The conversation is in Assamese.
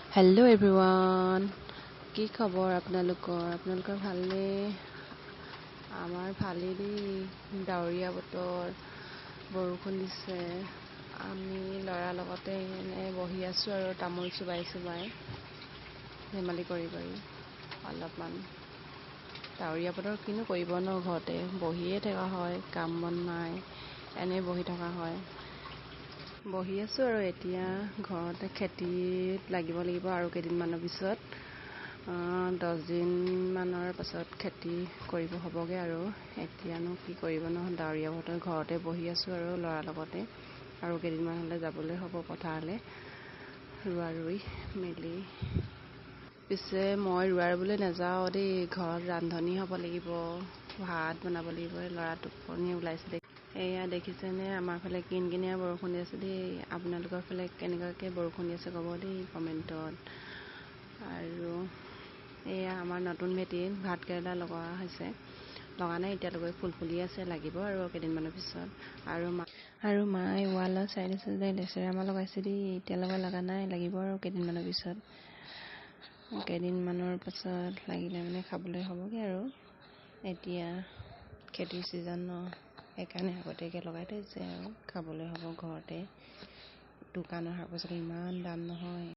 হেল্ল' এভৰিৱান, কি খবৰ আপোনালোকৰ ভালনে? আমাৰ ভালেই দেই। ডাৱৰীয়া বতৰ, বৰষুণ দিছে। আমি ল'ৰাৰ লগতে এনে বহি আছোঁ আৰু তামোল চুবাই ধেমালি কৰি অলপমান। ডাৱৰীয়া বতৰ কিনো কৰিব ন, ঘৰতে বহিয়ে থকা হয়, কাম বন নাই, এনেই বহি থকা হয়। বহি আছোঁ আৰু এতিয়া ঘৰতে খেতিত লাগিব আৰু কেইদিনমানৰ পিছত 10 দিনমানৰ পাছত খেতি কৰিব হ'বগৈ আৰু এতিয়ানো কি কৰিব ন, ডাৱৰীয়া বতৰ, ঘৰতে বহি আছোঁ আৰু ল'ৰাৰ লগতে। আৰু কেইদিনমান হ'লে যাবলৈ হ'ব পথাৰলৈ ৰুই মেলি। পিছে মই ৰুবলৈ নাযাওঁ দেই, ঘৰত ৰান্ধনি হ'ব লাগিব, ভাত বনাব লাগিব। ল'ৰা টোপনি ওলাইছে দেই। এয়া দেখিছেনে, আমাৰ ফালে কিনকিনীয়া বৰষুণ দি আছে দেই। আপোনালোকৰ ফালে কেনেকুৱাকৈ বৰষুণ দি আছে ক'ব দেই কমেণ্টত। আৰু এয়া আমাৰ নতুন ভেটিত ভাত কেৰেলা লগা নাই এতিয়ালৈকে, ফুলি আছে, লাগিব আৰু কেইদিনমানৰ পিছত। আৰু মায়ে ৱালৰ চাইডে লেচেৰা মাহ লগাইছে দেই, এতিয়ালৈকে লগা নাই, লাগিব আৰু কেইদিনমানৰ পাছত লাগিলে মানে খাবলৈ হ'বগৈ আৰু। এতিয়া খেতিৰ ছিজন ন, সেইকাৰণে আগতীয়াকৈ লগাই থৈছে আৰু খাবলৈ হ'ব ঘৰতে। দোকানৰ শাক পাচলি ইমান দাম নহয়।